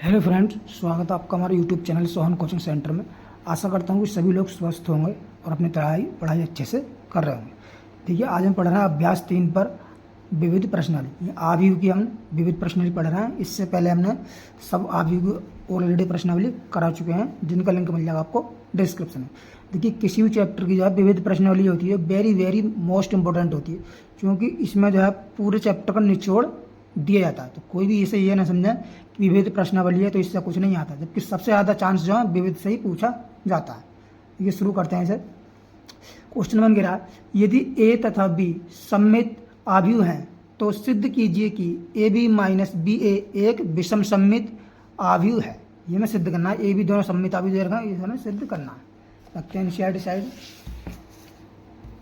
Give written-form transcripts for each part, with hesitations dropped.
Hello friends, स्वागत है आपका हमारे YouTube channel Sohan coaching centre में। आशा करता हूँ कि सभी लोग स्वस्थ होंगे और अपनी पढ़ाई अच्छे से कर रहे होंगे। देखिए, आज हम पढ़ रहे हैं अभ्यास 3 पर विविध प्रश्नावली। आव्यूह की हम विविध प्रश्नावली पढ़ रहे हैं। इससे पहले हमने सब आव्यूह की ऑलरेडी प्रश्नावली करा चुके हैं, जिनका लिंक मिल जाएगा आपको डिस्क्रिप्शन में। देखिए, किसी भी चैप्टर की जो है विविध प्रश्नावली होती है, वेरी वेरी मोस्ट इंपॉर्टेंट होती है, क्योंकि इसमें जो है पूरे चैप्टर का निचोड़ दिया जाता है। तो कोई भी इसे ये ना समझे कि विविध प्रश्नावली है तो इससे कुछ नहीं आता, जबकि सबसे ज़्यादा चांस जो है विविध से ही पूछा जाता है। ये शुरू करते हैं इसे। क्वेश्चन नंबर 11, यदि ए तथा बी सममित आव्यूह हैं तो सिद्ध कीजिए कि ए बी माइनस बी ए एक विषम सममित आव्यूह है। ये हमें सिद्ध करना है। ए बी दोनों सममित आव्यूह दे रखा है, इसे हमें सिद्ध करना है। रखते हैं साइड।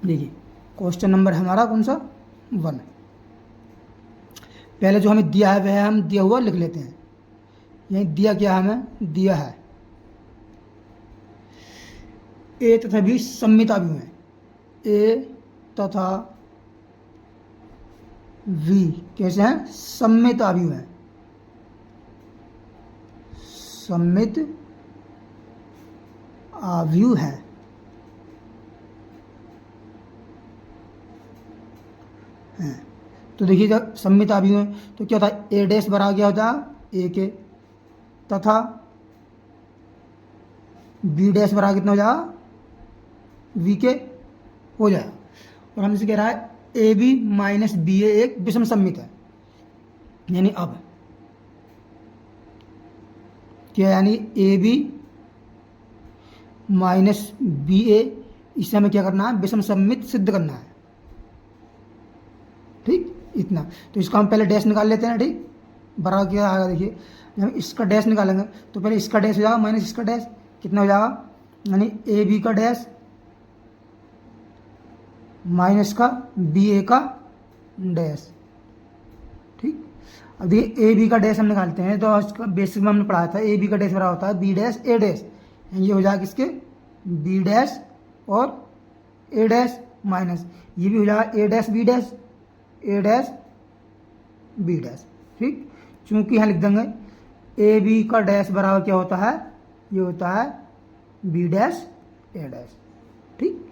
देखिए, क्वेश्चन नंबर हमारा कौन सा 1। पहले जो हमें दिया है वह हम दिया हुआ लिख लेते हैं। यही दिया क्या हमें दिया है, ए तथा बी सममित आव्यूह है। ए तथा वी कैसे हैं? सममित आव्यूह है। सममित आव्यूह है। तो देखिए, जब सममित आव्यूह है तो क्या होता है? ए डैश बराबर क्या होता है? ए के, तथा बी डैश बराबर कितना हो जाएगा? वी के हो जाएगा। और हमसे कह रहा है ए बी माइनस बी ए एक विषम सममित है। यानी अब क्या, यानी ए बी माइनस बी ए, इसे हमें क्या करना है? विषम सममित सिद्ध करना है। ठीक, इतना। तो इसका हम पहले डैश निकाल लेते हैं। ठीक, बराबर क्या आएगा? देखिए, जब हम इसका डैश निकालेंगे तो पहले इसका डैश हो जाएगा माइनस इसका डैश, कितना हो जाएगा? यानी ए बी का डैश माइनस का बी ए का डैश। ठीक, अब देखिए ए बी का डैश हम निकालते हैं तो इसका बेसिक में हमने पढ़ाया था ए बी का डैश बराबर होता है बी डैश ए डैश। ये हो जाएगा किसके? बी डैश और ए डैश माइनस ये भी हो जाएगा ए डैश बी डैश, ए डैश बी डैश। ठीक, चूंकि यहाँ लिख देंगे ए बी का डैश बराबर क्या होता है? ये होता है बी डैश ए डैश। ठीक,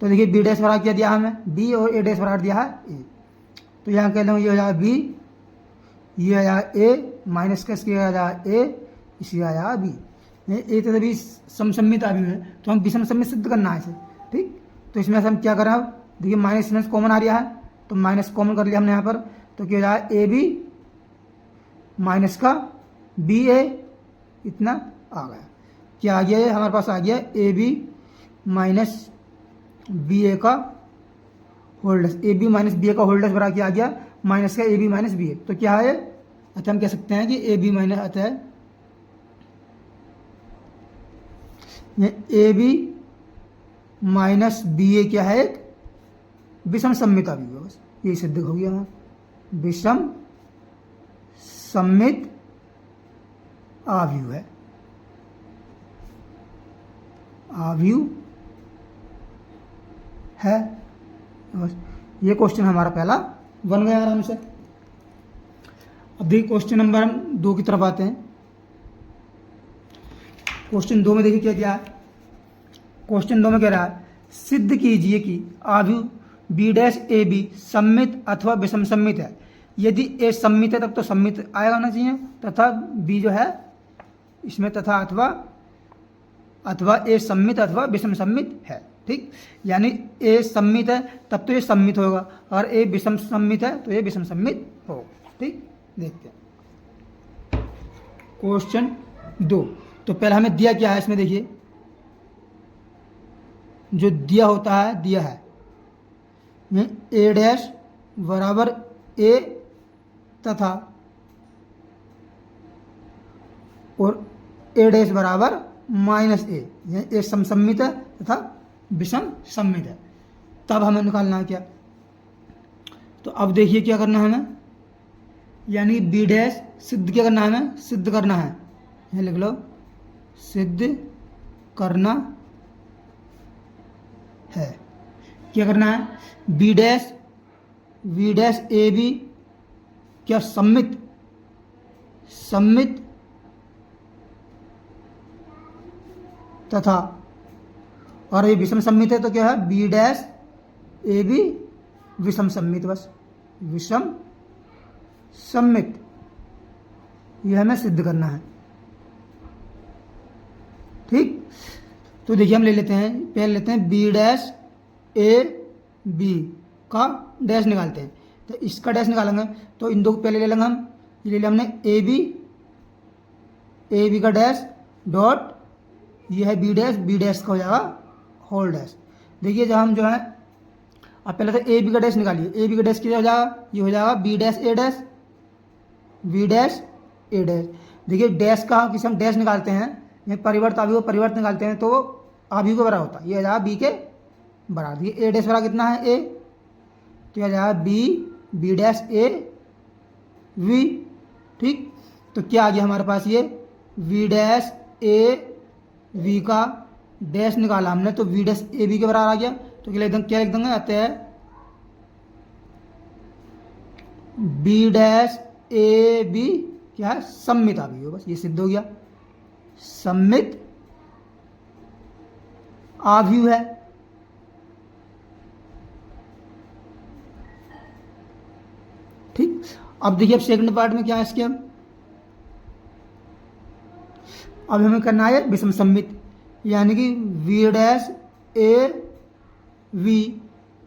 तो देखिए बी डैश बराबर क्या दिया हमें? बी, और ए डैश बराबर दिया है ए। तो यहाँ कह लेंगे ये हो जाएगा बी, ये आ जाएगा ए, माइनस का इसके आ जाएगा ए, इसी आ जाएगा बी। ए तो भी समसम्मित आव्यूह है तो हम विषम सममित सिद्ध करना है इसे। ठीक, तो इसमें से हम क्या करें? अब देखिए माइनस माइनस कॉमन आ रहा है तो माइनस कॉमन कर लिया हमने यहाँ पर। तो क्या हो जाएगा? ए बी माइनस का बी ए, इतना आ गया। क्या आ गया? ये हमारे पास आ गया ए बी माइनस बी ए का होल्डस। ए बी माइनस बी ए का होल्डस बराबर क्या आ गया? माइनस का ए बी माइनस बी ए। तो क्या है? अतः हम कह सकते हैं कि ए बी माइनस, अतः ए बी माइनस बी ए क्या है? एक विषम सममित आव्यूह है। बस ये सिद्ध हो गया हमारा, विषम सममित आव्यूह है। आव्यूह है। बस ये क्वेश्चन हमारा पहला बन गया आराम से। अब देखिए क्वेश्चन नंबर हम 2 की तरफ आते हैं। क्वेश्चन 2 में देखिए क्या क्या है। क्वेश्चन 2 में कह रहा है सिद्ध कीजिए कि आव्यूह बी डैश ए बी सममित अथवा विषम सममित है। यदि ए सममित है तब तो सममित आएगा होना चाहिए, तथा बी जो है इसमें तथा अथवा ए सममित अथवा विषम सममित है। ठीक, यानी ए सममित है तब तो ये सममित होगा, और ए विषम सममित है तो ये विषम सममित होगा। ठीक, देखते हैं क्वेश्चन 2। तो पहले हमें दिया क्या है इसमें? देखिए, जो दिया होता है दिया है ए डैश बराबर ए तथा और ए डैश बराबर माइनस ए, ए सममित है तथा विषम सममित है। तब हमें निकालना है क्या? तो अब देखिए क्या करना है हमें, यानी बी डैश सिद्ध क्या करना है? हमें सिद्ध करना है। ये लिख लो, सिद्ध करना है। क्या करना है? B dash V dash A B क्या सममित तथा, और ये विषम सम्मित है तो क्या है, बी डैश ए बी विषम सम्मित, बस विषम सम्मित, यह हमें सिद्ध करना है। ठीक, तो देखिए हम ले लेते हैं, पहले लेते हैं बी डैश ए बी का डैश निकालते हैं। तो इसका डैश निकालेंगे तो इन दो को पहले ले लेंगे हम, ये ले लिया हमने ए बी का डैश डॉट, ये है बी डैश का हो जाएगा होल डैश। देखिए जब हम जो है, अब पहले तो ए बी का डैश निकालिए, ए बी का डैश क्या हो जाएगा, ये हो जाएगा बी डैश ए डैश, बी डैश ए डैश। देखिए डैश का किसी हम डैश निकालते हैं, ये परिवर्त अभियोग परिवर्त निकालते हैं तो अभियोग के बराबर होता है, ये हो जाएगा बी के बराबर। देखिए ए डैश बराबर कितना है, ए, तो यह हो जाएगा बी डैश ए वी। ठीक, तो क्या आ गया हमारे पास, ये वी डैश ए वी का डैश निकाला हमने तो वी डैश ए बी के बराबर आ गया। तो क्या लिख देंगे, अतः बी डैश ए बी क्या है, सम्मित अभियोग, बस ये सिद्ध हो गया, सम्मित अभियोग है। ठीक, अब देखिए अब सेकंड पार्ट में क्या है इसके, अब हमें करना है विषम सम्मित, यानी कि वी डैश ए वी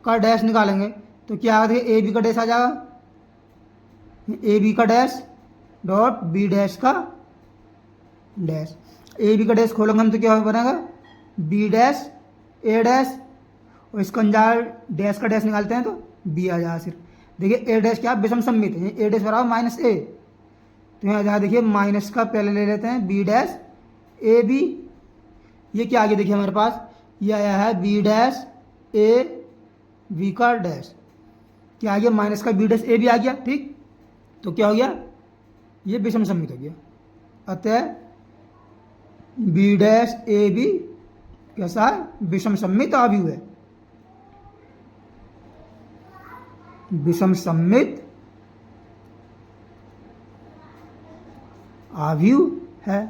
का डैश निकालेंगे तो क्या आ जाएगा, ए बी का डैश आ जाएगा, ए बी का डैश डॉट बी डैश का डैश, ए बी का डैश खोलेंगे हम तो क्या बनेगा, बी डैश ए डैश, और इसका अंजार डैश का डैश निकालते हैं तो बी आ जाएगा सिर्फ। देखिए ए डैश क्या विषम सम्मित है, ए डैश बराबर माइनस ए, तो यहाँ जहाँ देखिए माइनस का पहले ले लेते हैं बी डैश ए बी, ये क्या आ गया देखिए हमारे पास, ये आया है बी डैश ए बी का डैश, क्या आ गया माइनस का बी डैश ए बी आ गया। ठीक, तो क्या हो गया, ये विषम सम्मित हो गया, अतः बी डैश ए बी कैसा है, विषम सम्मित अभियोग है, विषम सम्मित अभियोग है।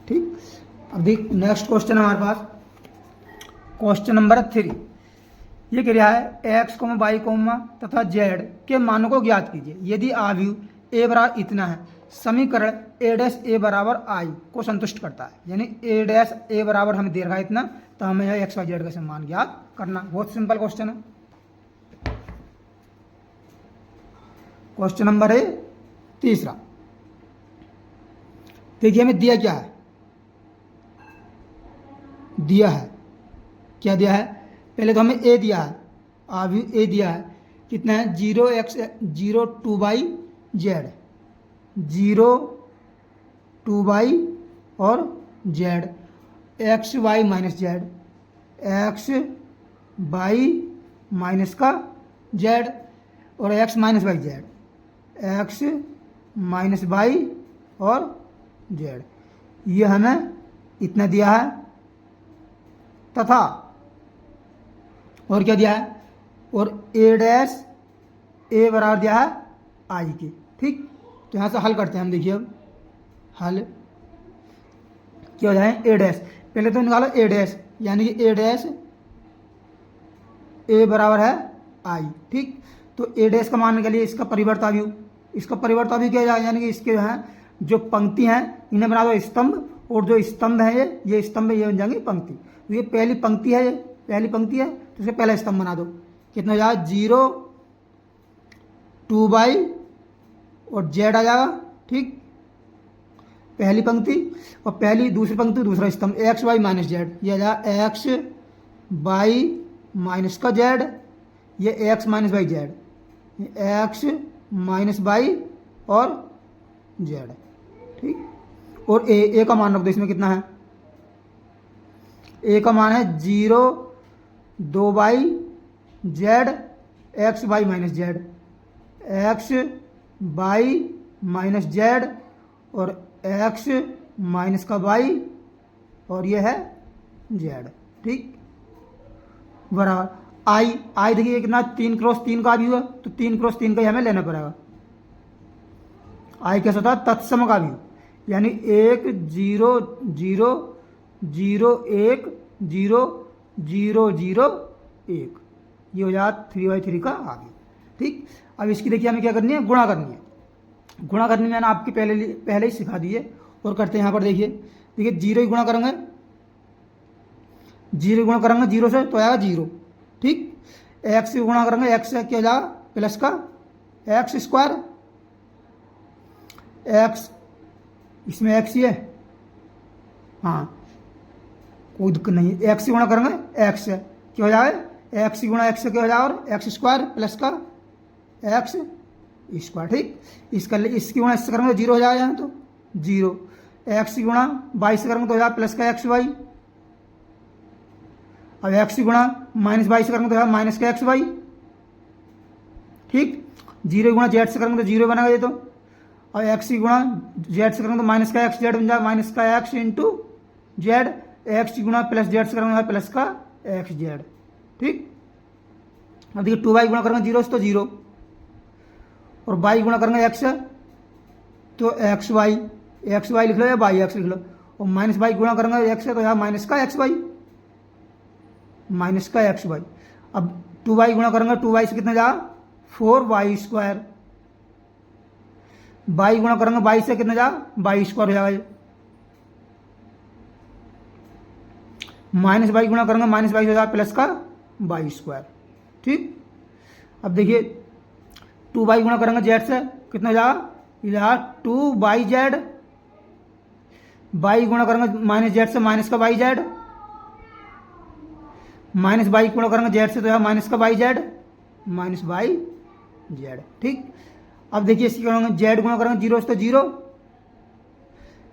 ठीक, अब देख नेक्स्ट क्वेश्चन हमारे पास, क्वेश्चन नंबर 3, ये कह रहा है एक्स कोमा वाई कोमा तथा जेड के मानों को ज्ञात कीजिए यदि अभियोग ए बराबर इतना है, समीकरण ए डैश ए बराबर आई को संतुष्ट करता है। यानी ए डैश ए बराबर हमें दे रखा है इतना, तो हमें यह एक्स वाई जेड का मान ज्ञात करना, बहुत सिंपल क्वेश्चन है। क्वेश्चन नंबर है तीसरा, देखिए हमें दिया क्या है, दिया है, क्या दिया है, पहले तो हमें ए दिया है, अभियोग ए दिया है, कितना है 0 बाई जेड, 0 2 बाई और Z, X Y minus Z, X by minus का जेड, और X minus by Z, X minus by और जेड, ये हमें इतना दिया है, तथा और क्या दिया है, और ए डैश ए बराबर दिया है आई के। ठीक, तो यहाँ से हल करते हैं हम, देखिए अब हल क्या हो जाए, ए डैश पहले तो निकालो ए डैश, यानी कि ए डैश ए बराबर है आई। ठीक, तो ए डैश का मान निकालिए, इसका परिवर्त अभियोग, इसका परिवर्त अभियोग क्या जाएगा, यानी कि इसके हैं जो पंक्ति हैं इन्हें बना दो स्तंभ, और जो स्तंभ है ये स्तंभ ये बन जाएंगे पंक्ति। तो ये पहली पंक्ति है, ये पहली पंक्ति है तो इसका पहला स्तंभ बना दो, कितना हो जाएगा 0 2 बाई और जेड आ जाएगा। ठीक, पहली पंक्ति, और पहली दूसरी पंक्ति दूसरा स्तंभ एक्स वाई माइनस जेड, ये आ जाएगा एक्स बाई माइनस का जेड, ये x minus by Z, X minus by और जेड। ठीक, और ए का मान रख दो, इसमें कितना है, ए का मान है 0 2 by Z X by minus Z, X by minus Z और एक्स माइनस का बाई और ये है जेड। ठीक, बराबर आई देखिए कितना 3 क्रॉस 3 का भी हुआ, तो 3 क्रॉस 3 का ही हमें लेना पड़ेगा। आई कैसे होता है, तत्समगामी, यानी 1 0 0 0 1 0 0 0 1, ये हो जाता 3/3 का आगे। ठीक, अब इसकी देखिए हमें क्या करनी है, गुणा करनी है। गुणा करनी मैंने आपके पहले ही सिखा दी है, और करते हैं यहाँ पर देखिए 0 ही गुणा करेंगे, 0 गुणा करेंगे 0 से तो आएगा 0। ठीक, एक्स से गुणा करेंगे, एक्स से क्या हो जाएगा प्लस का एक्स स्क्वायर, एक्स इसमें एक्स ही है, हाँ कोई दिक्कत नहीं है। एक्स से गुणा करेंगे एक्स से क्या हो जाएगा, एक्स गुणा एक्स से क्या हो जाएगा, और एक्स स्क्वायर प्लस का एक्स स्क्वायर। ठीक, इसकी गुणा इससे करेंगे 0 हो जाएगा यहाँ तो 0। एक्स गुणा वाई से करेंगे तो हो जाएगा प्लस का एक्स वाई। अब एक्स गुणा माइनस वाई से करेंगे तो हो जाएगा माइनस का एक्स वाई। ठीक, 0 गुणा जेड से करेंगे तो 0 बनेगा ये तो, और एक्स गुणा जेड से करेंगे तो माइनस का एक्स जेड बन जाएगा, माइनस का एक्स इंटू जेड। एक्स गुणा प्लस जेड से करेंगे प्लस का एक्स जेड। ठीक, अब देखिए 2y गुणा करेंगे 0 से तो 0, और y गुणा करेंगे x से तो एक्स वाई लिख लो या वाई एक्स लिख लो, और माइनस वाई गुणा करेंगे x से तो यहाँ माइनस का एक्स वाई, माइनस का एक्स वाई। अब 2y गुणा करेंगे 2y से कितना जाएगा 4y स्क्वायर, y गुणा करेंगे y से कितना जाएगा वाई स्क्वायर हो जाएगा, माइनस वाई गुणा करेंगे माइनस वाई हो जाएगा प्लस का वाई स्क्वायर। ठीक, अब देखिए 2y गुणा करेंगे जेड से कितना हो जाएगा, यहाँ 2yz, y गुणा करेंगे माइनस जेड से माइनस का वाई जेड, माइनस वाई गुणा करेंगे जेड से तो यहाँ माइनस का Y Z, minus Y Z. ठीक, अब देखिए इसकी करेंगे जेड गुणा करेंगे 0 से तो 0,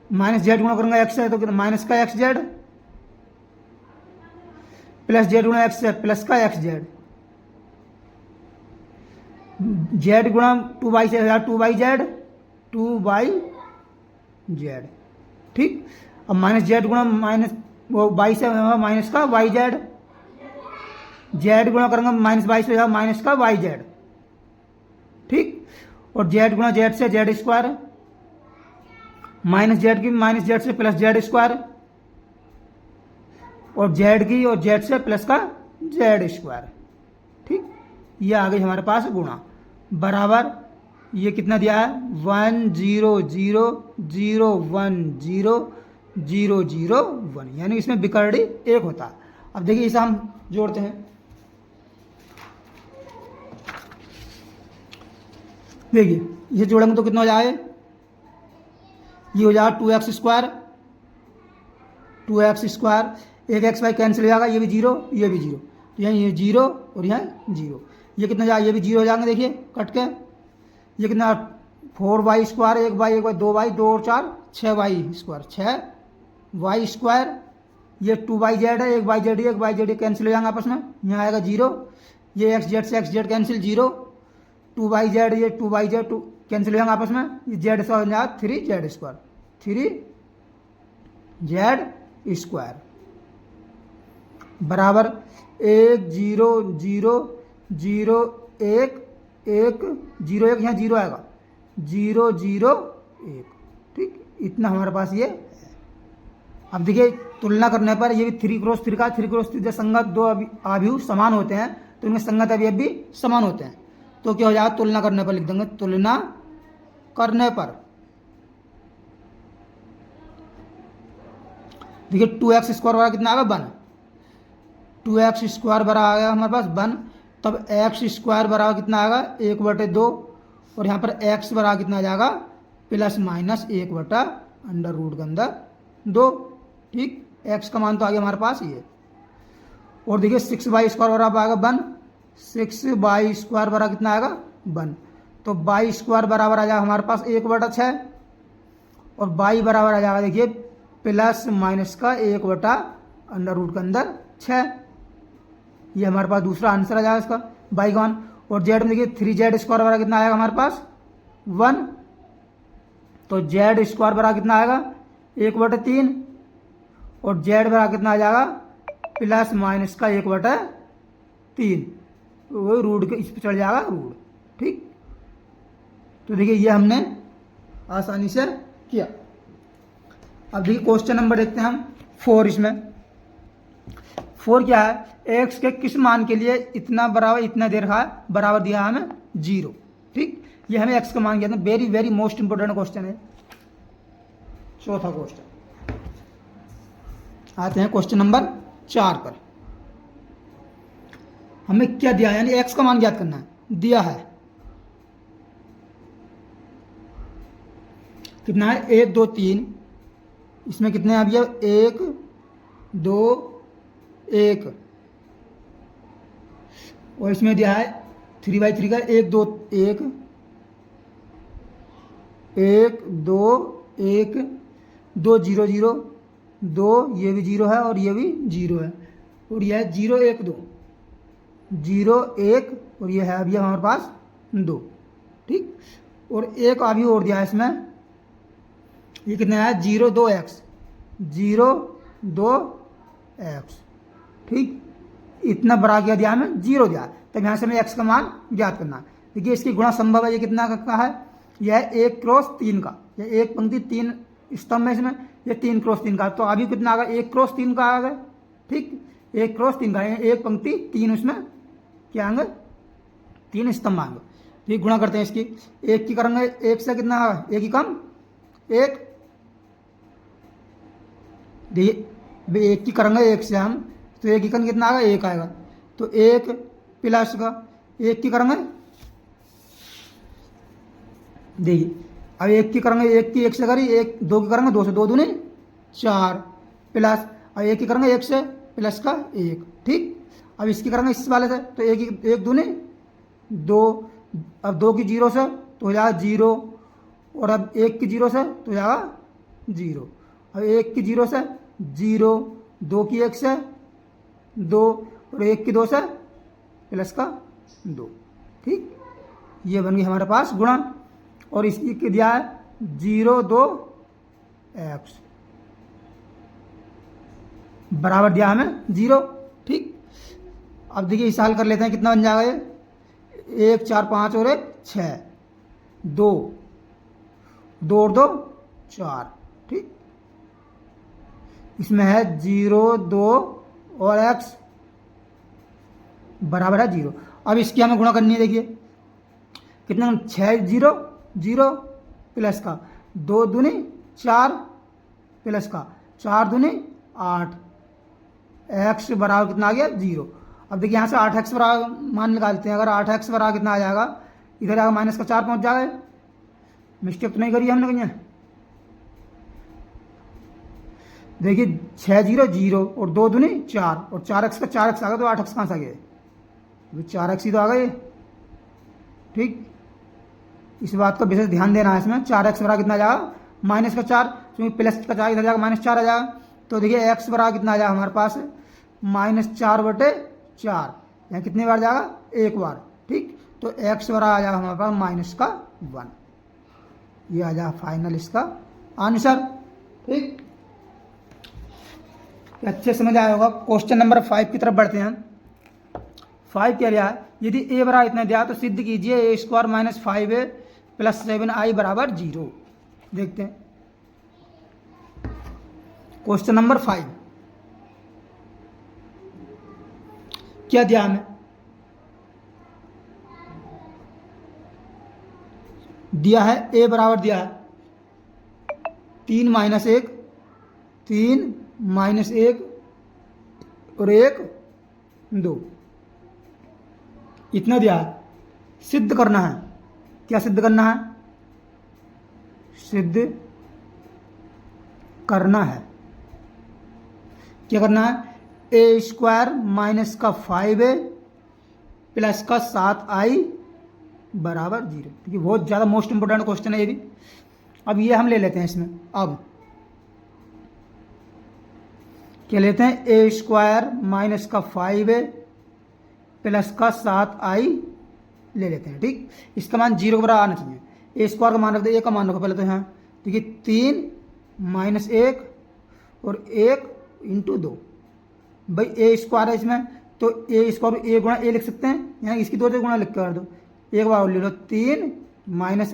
माइनस जेड गुणा करेंगे एक्स से तो माइनस का एक्स जेड, प्लस जेड गुणा एक्स से प्लस का एक्स जेड, जेड गुणा 2y से 2yz 2yz। ठीक, अब माइनस जेड गुणा माइनस वो वाई से माइनस का वाई जेड, जेड गुणा करेंगे माइनस वाई से माइनस का वाई जेड। ठीक, और जेड गुणा जेड से जेड स्क्वायर, माइनस जेड की माइनस जेड से प्लस जेड स्क्वायर, और जेड की और जेड से प्लस का जेड स्क्वायर। ठीक, ये आ गई हमारे पास गुणा, बराबर ये कितना दिया है 1 0 0 0 1 0 0 0 1, यानी इसमें विकर्णी 1 होता है। अब देखिए इसे हम जोड़ते हैं, देखिए ये जोड़ेंगे तो कितना हो जाए, ये हो जाएगा 2x स्क्वायर, 2x स्क्वायर, एक एक्स वाई कैंसिल हो जाएगा, ये भी 0 ये भी 0, तो यहाँ ये 0 और यहाँ 0, ये कितना जाएगा, ये भी 0 हो जाएंगे देखिए कट के, ये कितना 4y स्क्वायर, 1y 2y 2 और 4 6y स्क्वायर, 6y स्क्वायर, ये 2yz है, 1yz कैंसिल हो जाएंगे आपस में, यहाँ आएगा 0, ये एक्स जेड से एक्स जेड कैंसिल 0, 2yz ये 2yz कैंसिल हो जाएंगे आपस में, ये जेड से हो जाएगा 3z स्क्वायर, 3z स्क्वायर, बराबर 1 0 0 0 1 1 0 1, यहाँ 0 आएगा 0 0 1। ठीक, इतना हमारे पास ये है। अब देखिए तुलना करने पर ये भी 3x3 का 3x3 जब संगत दो अवयव समान होते हैं तो उनके संगत अवयव भी समान होते हैं, तो क्या हो जाएगा तुलना करने पर लिख देंगे, तुलना करने पर देखिए 2x स्क्वायर बराबर कितना आएगा 1, 2x स्क्वायर बराबर आ गया हमारे पास 1, तब x स्क्वायर बराबर कितना आएगा 1/2, और यहाँ पर x बराबर कितना आ जाएगा प्लस माइनस 1/√2 के अंदर 2। ठीक, x का मान तो आ गया हमारे पास ये, और देखिए 6y स्क्वायर बराबर आएगा 1, 6y स्क्वायर बराबर कितना आएगा 1, तो y स्क्वायर बराबर आ जाएगा हमारे पास 1/6, और y बराबर आ जाएगा देखिए प्लस माइनस का 1/√2 के अंदर 6, ये हमारे पास दूसरा आंसर आ जाएगा इसका y का मान। और z में देखिए 3z स्क्वायर बराबर कितना आएगा हमारे पास 1, तो z स्क्वायर बराबर कितना आएगा 1/3, और z बराबर कितना आ जाएगा प्लस माइनस का 1/3, वो रूट के इस पर चढ़ जाएगा रूट। ठीक, तो देखिए ये हमने आसानी से किया। अब देखिए क्वेश्चन नंबर देखते हैं हम 4। इसमें 4 क्या है, x के किस मान के लिए इतना बराबर इतना दे रखा है, बराबर दिया है हमें 0। ठीक, ये हमें x का मान किया था। Very very most important question है। चौथा क्वेश्चन आते हैं क्वेश्चन नंबर 4 पर। हमें क्या दिया है, यानी x का मान ज्ञात करना है। दिया है कितना है, 1 2 3, इसमें कितने आ गया, 1 2 1, और इसमें दिया है 3/3 का 1 2 1 1 2 1 2 0 0 2, ये भी 0 है और ये भी 0 है, और यह है 0 1 2 0 1, और ये है अभी हमारे पास 2। ठीक, और एक अभी और दिया है इसमें, ये कितना है, 0 2 x 0 2 x। ठीक, इतना बड़ा क्या दिया हमें, 0 दिया, तब यहाँ से हमें x का मान ज्ञात करना है। देखिए इसकी गुणा संभव है, ये कितना का है, यह 1 क्रॉस 3 का, यह एक पंक्ति 3 स्तंभ में, इसमें ये 3 क्रॉस 3 का, तो अभी कितना आ गया, 1 क्रॉस 3 का आ गया। ठीक, 1 क्रॉस 3 का, एक पंक्ति 3, उसमें क्या आएंगे, 3 स्तंभ आएंगे। तो ये गुणा करते हैं इसकी, 1 की करेंगे 1 से कितना आएगा, 1 ही कम 1, देखिए 1 की करेंगे 1 से हम, तो 1 की कम कितना आएगा, 1 आएगा, तो 1 प्लस का 1 की करेंगे, देखिए अब 1 की करेंगे, 1 की 1 से करी, 1 2 की करेंगे 2 से, 2 दूनी 4, प्लस अब 1 की करेंगे 1 से, प्लस का 1। ठीक, अब इसकी करेंगे इस वाले से, तो 1 दूनी 2, अब 2 की 0 से तो हो जाएगा 0, और अब 1 की 0 से तो हो जाएगा 0, अब 1 की 0 से 0, 2 की 1 से 2, और 1 की 2 से प्लस का 2। ठीक, ये बन गई हमारे पास गुणा, और इसकी दिया है 0 2 x बराबर दिया हमें 0। ठीक, अब देखिए इस हल कर लेते हैं, कितना बन जाएगा ये, 1 4 5 और 1 6, 2 2 और 2 4। ठीक, इसमें है 0 2 और x बराबर है 0। अब इसकी हमें गुणा करनी है, देखिए कितना, 6 0 0 प्लस का 2 दूनी 4 प्लस का 4 दूनी 8, x बराबर कितना आ गया, 0। अब देखिए यहाँ से 8x बराबर मान निकालते हैं, अगर 8x बराबर कितना आ जाएगा, इधर आएगा माइनस का 4 पहुँच जाएगा। मिस्टेक तो नहीं करी हमने कहीं, देखिए 6 0 0 और 2 दूनी 4, और 4x का 4x आ गया, तो 8x कहाँ से आ गया, 4x ही तो आ गए। ठीक, इस बात का विशेष ध्यान देना है इसमें। 4x बराबर कितना आ जाएगा, माइनस का 4, क्योंकि प्लस का 4 इधर जाएगा, -4 आ जाएगा, तो देखिए x बराबर कितना आ जाएगा हमारे पास, -4/4, यहाँ कितनी बार जाएगा, 1 बार। ठीक, तो x बराबर आ जाएगा हमारे पास -1, ये आ जाएगा फाइनल इसका आंसर। ठीक, अच्छे समझ आया होगा। क्वेश्चन नंबर 5 की तरफ बढ़ते हैं। 5 क्या लिया है, यदि a बराबर इतना दिया तो सिद्ध कीजिए a² - 5a + 7i बराबर 0। देखते हैं क्वेश्चन नंबर 5 क्या दिया हमें, दिया है a बराबर दिया है 3 - 1 3 - 1 और 1 2, इतना दिया है। सिद्ध करना है, क्या सिद्ध करना है, सिद्ध करना है, क्या करना है, a² माइनस का 5a प्लस का 7i बराबर 0। देखिए बहुत ज़्यादा मोस्ट इंपोर्टेंट क्वेश्चन है ये भी। अब ये हम ले लेते हैं इसमें, अब क्या लेते हैं, a² माइनस का 5a प्लस का 7i ले लेते हैं। ठीक, इसका मान 0 के बराबर आना चाहिए। a² का मान रख दे, a का मान रखो पहले तो यहाँ, देखिए 3 - 1 और 1 × 2, भाई a² है इसमें, तो a² a गुणा a लिख सकते हैं, यहाँ इसकी 2 से गुणा लिख कर दो, एक बार और ले लो, 3 - 1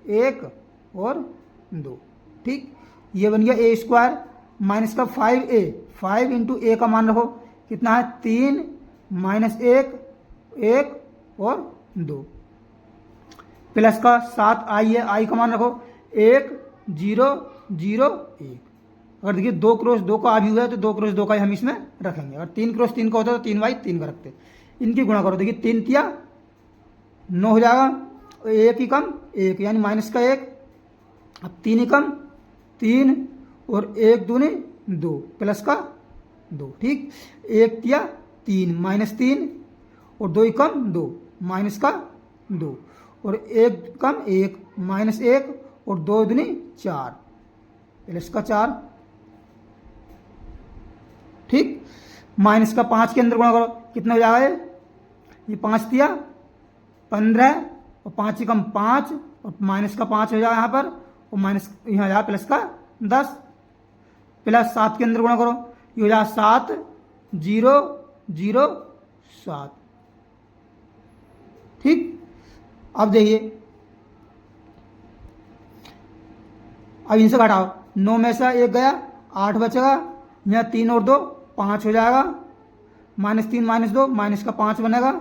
1 और 2। ठीक, ये बन गया ए स्क्वायर माइनस का 5a, 5 इंटू ए का मान रखो कितना है 3 माइनस 1 1 और 2 प्लस का 7i है, आई का मान रखो 1 0 0 1। अगर देखिए 2 क्रॉस 2 का आ भी हुआ है तो 2 क्रॉस 2 का ही हम इसमें रखेंगे। अगर 3 क्रॉस 3 का होता है तो 3 बाई 3 का रखते। इनकी गुणा करो, देखिए 3 तिया 9 हो जाएगा, 1 ही कम 1 यानी माइनस का 1, अब 3 ही कम 3 और 1 दूनी 2 प्लस का 2। ठीक, 1 तिया 3 माइनस 3 और 2 ही कम 2 माइनस का 2 और 1 कम 1 माइनस 1 और 2 दूनी 4 प्लस का 4। ठीक, माइनस का 5 के अंदर गुणा करो कितना हो जाएगा, ये 5 दिया 15 और 5 ही कम 5 और माइनस का 5 हो जाएगा यहाँ पर और माइनस यहाँ जाएगा प्लस का 10 प्लस 7 के अंदर गुणा करो, ये हो जाएगा 7 0 0 7। ठीक, अब देखिए अब इनसे घटाओ, 9 में से 1 गया 8 बचेगा, यहाँ 3 और 2 5 हो जाएगा, माइनस 3 माइनस 2 माइनस का 5 बनेगा,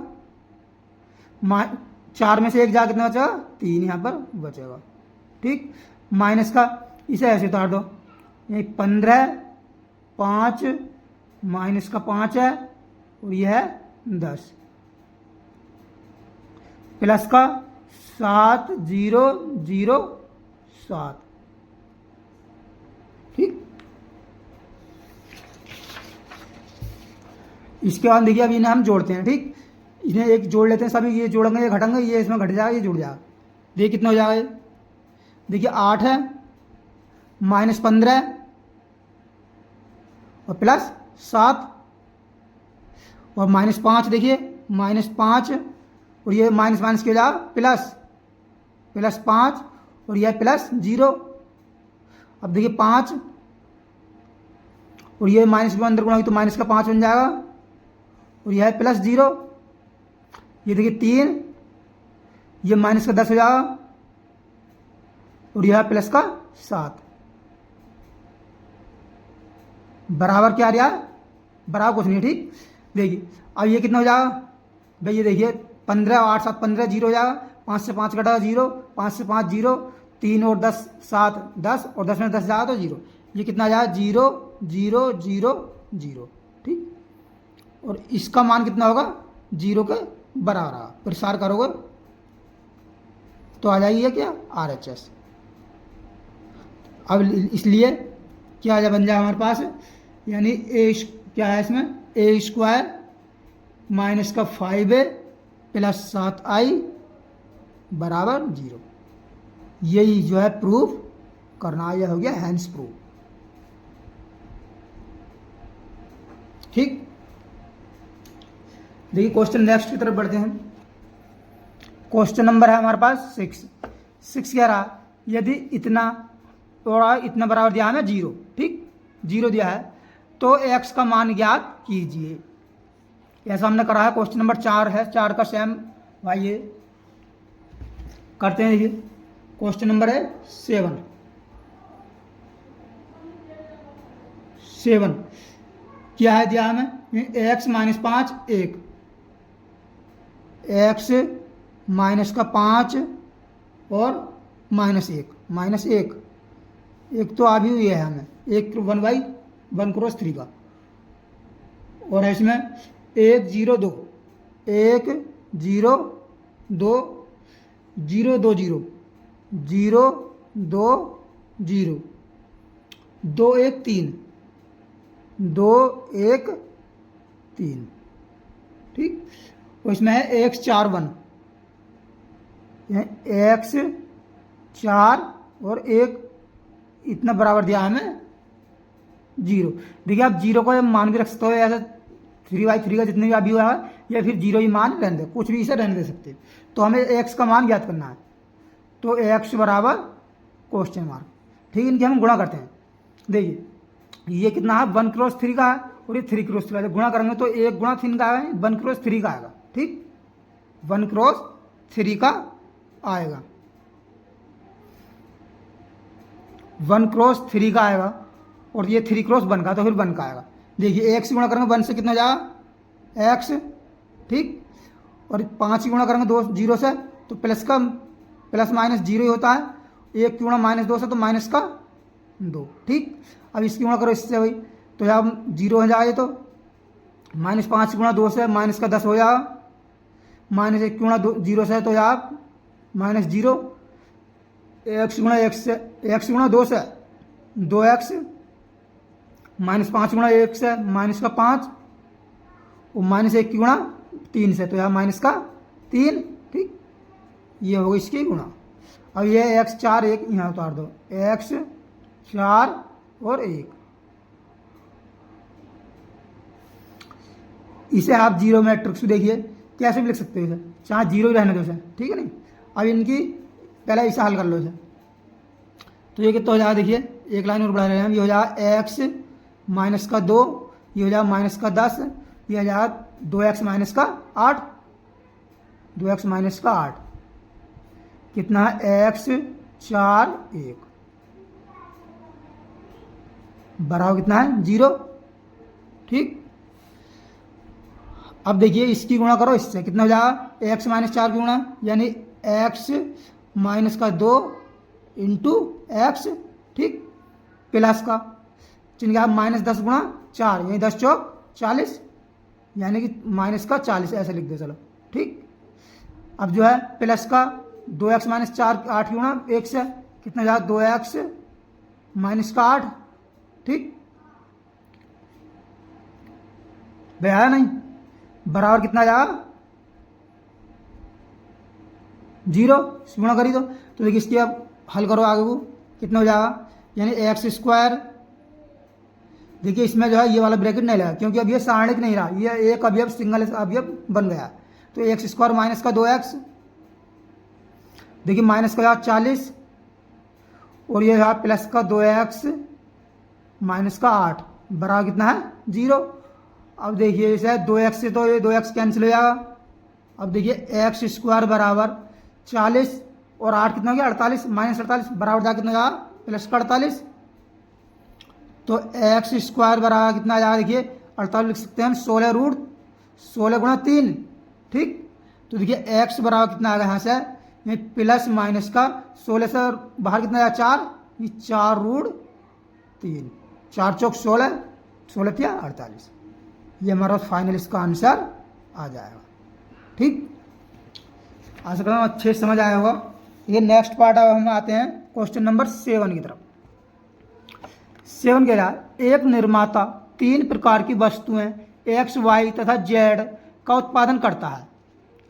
4 में से 1 जा कितना बचेगा 3 यहाँ पर बचेगा। ठीक, माइनस का इसे ऐसे उतार दो, ये 15 5 माइनस का 5 है और यह है 10 प्लस का 7 0 0 7। ठीक, इसके बाद देखिए अब इन्हें हम जोड़ते हैं। ठीक, इन्हें एक जोड़ लेते हैं, सभी ये जोड़ेंगे ये घटेंगे, ये इसमें घट जाएगा ये जुड़ जाएगा। देखिए कितना हो जाएगा, देखिए 8 है माइनस 15 और प्लस 7 और माइनस 5, देखिए माइनस 5 और ये माइनस माइनस के जाएगा प्लस प्लस 5 और यह प्लस 0। अब देखिए 5 और ये माइनस के अंदर गुणा तो माइनस का 5 बन जाएगा और यह है प्लस 0। ये देखिए 3, ये माइनस का 10 हो जाएगा और यह है प्लस का 7 बराबर क्या आ रहा है, बराबर कुछ नहीं। ठीक, देखिए अब ये कितना हो जाएगा भाई, ये देखिए 15 और 8 7 15 0 हो जाएगा, 5 से 5 कटा 0, 5 से 5 0, 3 और 10 7 10 और 10 में 10 जाएगा तो 0, ये कितना आ जाएगा 0 0 0 0। ठीक, और इसका मान कितना होगा 0 के बराबर आएगा, प्रसार करोगे तो आ जाएगी क्या RHS। अब इसलिए क्या आ बन जाए हमारे पास, यानी ए क्या है इसमें ए स्क्वायर माइनस का 5a प्लस 7i बराबर 0। यही जो है प्रूफ करना, यह हो गया हैंस प्रूफ। ठीक, देखिए क्वेश्चन नेक्स्ट की तरफ बढ़ते हैं। क्वेश्चन नंबर है हमारे पास 6 कह रहा यदि इतना और इतना बराबर दिया है 0। ठीक, 0 दिया है तो x का मान ज्ञात कीजिए। ऐसा हमने करा है। क्वेश्चन नंबर 4 है, 4 का सेम भाई ये करते हैं। देखिए क्वेश्चन नंबर है 7 क्या है दिया हमें, x माइनस 5 1, x माइनस का 5 और माइनस 1 तो आ भी हुई है हमें 1/1 क्रॉस 3 का, और है इसमें 1 0 2 1 0 2 0 2 0 0 2 0 2 1 3 2 1 3। ठीक, और इसमें है x 4 1, x 4 और 1 इतना बराबर दिया हमें 0। देखिए आप 0 को मान भी रख सकते हो, ऐसा 3/3 का जितने भी अभी हुआ है या फिर 0 ही मान रहने दे, कुछ भी इसे रहने दे सकते। तो हमें x का मान ज्ञात करना है, तो x बराबर क्वेश्चन मार्क। ठीक, इनके हम गुणा करते हैं। देखिए ये कितना है 1 क्रॉस 3 का है और ये 3 क्रॉस 3 का, गुणा करेंगे तो 1 गुणा 3 का आएगा, 1 क्रॉस 3 का आएगा। ठीक, 1 क्रॉस 3 का आएगा। 1×3 का आएगा और ये 3×1 का, तो फिर 1 का आएगा। देखिए x गुणा करेंगे 1 से कितना जाएगा x, ठीक। और 5 गुणा करेंगे 0 से तो प्लस माइनस 0 ही होता है। 1 गुणा -2 से तो -2, ठीक। अब इसकी गुणा करो इससे भाई, तो यहाँ 0 हो जाए तो -5 गुणा 2 से -10 हो जाएगा। -1 गुणा 0 से तो यहाँ -0। x गुणा 2 से 2x, -5 गुणा 1 से -5 और -1 की गुणा 3 से तो यहाँ -3, ठीक। ये होगा इसकी गुणा। अब ये x 4 1 यहाँ उतार दो, x 4 और 1, इसे आप जीरो मैट्रिक्स देखिए कैसे भी लिख सकते हो इसे, चाहे जीरो ही रहने दो इसे, ठीक है नहीं। अब इनकी पहले इसे हल कर लो इसे, तो ये कितना हो जाएगा, देखिए एक लाइन और बढ़ा रहे हैं हम, ये हो जाएगा x -2, ये हो जाएगा -10, ये हो जाएगा 2x -8, 2x -8 कितना है x 4 1 बराबर कितना है 0, ठीक। अब देखिए इसकी गुणा करो इससे, कितना हो जाएगा x -4 की गुणा यानी x -2 इंटू x, ठीक, प्लस का चिन्ह क्या -10 गुणा 4 यानी 10 चौक 40 यानी कि -40 ऐसे लिख दो, चलो ठीक। अब जो है प्लस का 2x -4 8 गुणा 1 से कितना जाएगा 2x -8, ठीक भैया नहीं, बराबर कितना जाएगा 0, गुणा करी तो देखिए इसकी अब हल करो आगे को, कितना हो जाएगा यानी x², देखिए इसमें जो है ये वाला ब्रैकेट नहीं लगा क्योंकि अब ये सारणिक नहीं रहा, ये एक अवयव सिंगल अवयव बन गया, तो x² माइनस का 2x, देखिए माइनस का 40 और ये यहाँ प्लस का 2x माइनस का 8 बराबर कितना है 0। अब देखिए इसे 2x से तो ये 2x कैंसिल हो जाएगा। अब देखिए x² बराबर 40 और 8 कितना हो गया 48, -48 बराबर जाएगा कितना जाएगा प्लस का 48, तो x² बराबर कितना आ जाएगा, देखिए 48 लिख सकते हैं हम 16 गुणा 3, ठीक। तो देखिए x बराबर कितना आ गया यहाँ से ये प्लस माइनस का 16 से बाहर कितना आया 4, ये 4√3, 4 चौक 16, 16 क्या 48, ये हमारा फाइनल इसका आंसर आ जाएगा, ठीक। आशा करता हूँ अच्छे से समझ आया होगा। ये नेक्स्ट पार्ट अब हम आते हैं क्वेश्चन नंबर 7 की तरफ। 7 कह रहा है एक निर्माता 3 प्रकार की वस्तुएं x, y तथा z का उत्पादन करता है,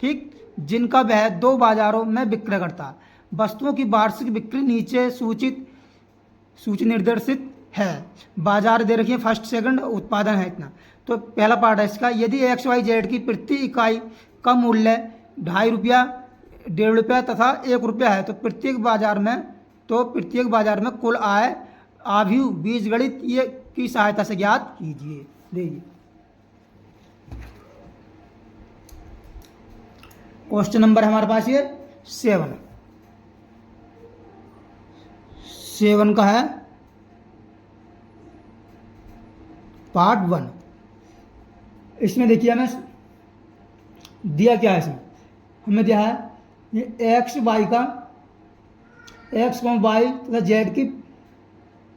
ठीक, जिनका वह 2 बाजारों में विक्रय करता है। वस्तुओं की वार्षिक बिक्री नीचे सूची निर्देशित है। बाजार दे रखी है, फर्स्ट सेकंड, उत्पादन है इतना। तो पहला पार्ट है इसका, यदि x, y, z की प्रति इकाई का मूल्य 2.5 रुपया, 1.5 रुपया तथा 1 रुपया है तो प्रत्येक बाजार में कुल आय आव्यूह बीजगणित ये की सहायता से ज्ञात कीजिए। देखिए क्वेश्चन नंबर है हमारे पास ये 7 का है पार्ट 1। इसमें देखिए हमें दिया क्या है, इसमें हमें दिया है ये x, y तथा z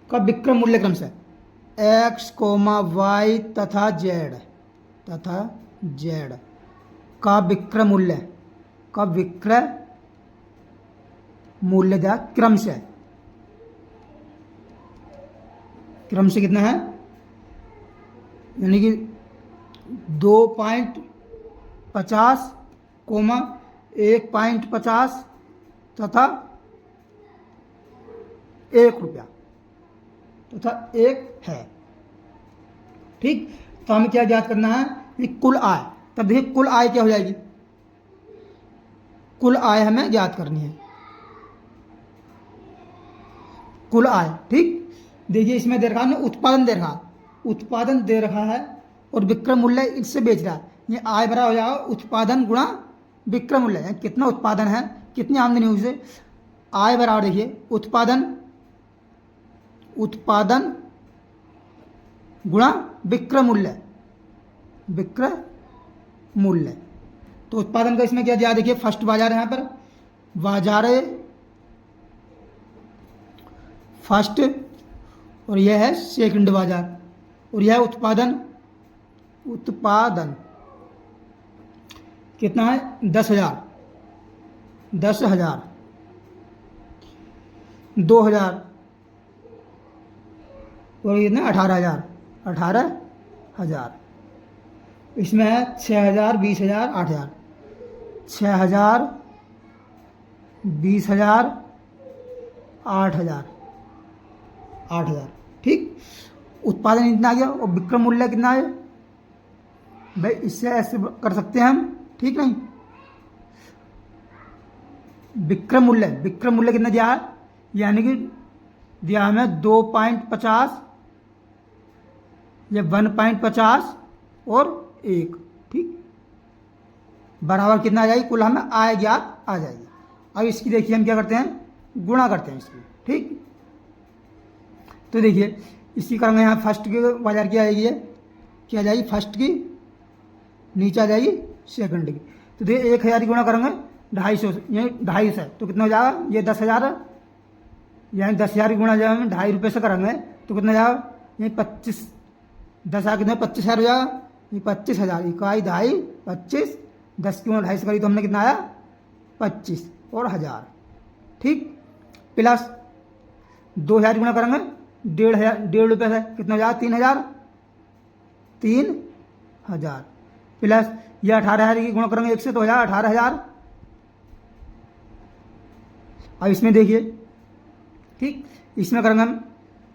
का विक्रय मूल्य क्रम से x, y तथा z का विक्रय मूल्य दिया क्रम से कितना है यानी कि 2.50, 1.50 तथा 1 रुपया तथा 1 है, ठीक। तो हमें क्या ज्ञात करना है ये कुल आय। तब देखिए कुल आय क्या हो जाएगी, कुल आय हमें ज्ञात करनी है, कुल आय, ठीक। देखिए इसमें दे रखा है उत्पादन दे रखा है और विक्रय मूल्य इससे बेच रहा है, ये आय भरा हो जाएगा उत्पादन गुणा विक्रय मूल्य, कितना उत्पादन है, कितनी आमदनी हुई उसे, आय बराबर देखिए उत्पादन उत्पादन गुणा विक्रय मूल्य, विक्रय मूल्य। तो उत्पादन का इसमें क्या दिया, देखिए फर्स्ट बाजार है यहाँ पर, बाजार फर्स्ट, और यह है सेकंड बाजार, और यह उत्पादन, उत्पादन कितना है 10,000, 10,000, 2,000, और ये ना 18,000, 18,000। इसमें है 6,000, 20,000, 8,000, 6,000, 20,000, 8,000, 8,000। ठीक, उत्पादन इतना आ गया, और विक्रय मूल्य कितना है भाई, इससे ऐसे कर सकते हैं हम, ठीक नहीं। विक्रय मूल्य, विक्रय मूल्य कितना दिया है, यानी कि दिया हमें 2.50 या 1.50 और 1, ठीक, बराबर कितना आ जाएगी, कुल हमें आय ज्ञात आ जाएगी। अब इसकी देखिए हम क्या करते हैं, गुणा करते हैं इसकी, ठीक। तो देखिए इसकी करेंगे यहाँ फर्स्ट की बाजार की आएगी, क्या आ जाएगी, फर्स्ट की, नीचे आ जाएगी सेकंड की। तो देखिए 1,000 की गुणा करेंगे 250, ये 250 है, तो कितना हो जाएगा, ये 10,000 है, यानी 10,000 की गुणा जब हम 2.5 रुपये से करेंगे तो कितना जाएगा, ये 25, 10,000 कितना 25,000 हो जाएगा, ये 25,000, इकाई 2.5, 25, 10 की गुणा 2.5 से करी तो हमने कितना आया 25 और 1,000, ठीक। प्लस 2,000 गुणा करेंगे 1,500 रुपये से, कितना हो जाएगा 3,000, 3,000, प्लस ये 18,000 की गुणा करेंगे 1 से तो हो जाएगा 18,000। अब इसमें देखिए, ठीक, इसमें करेंगे हम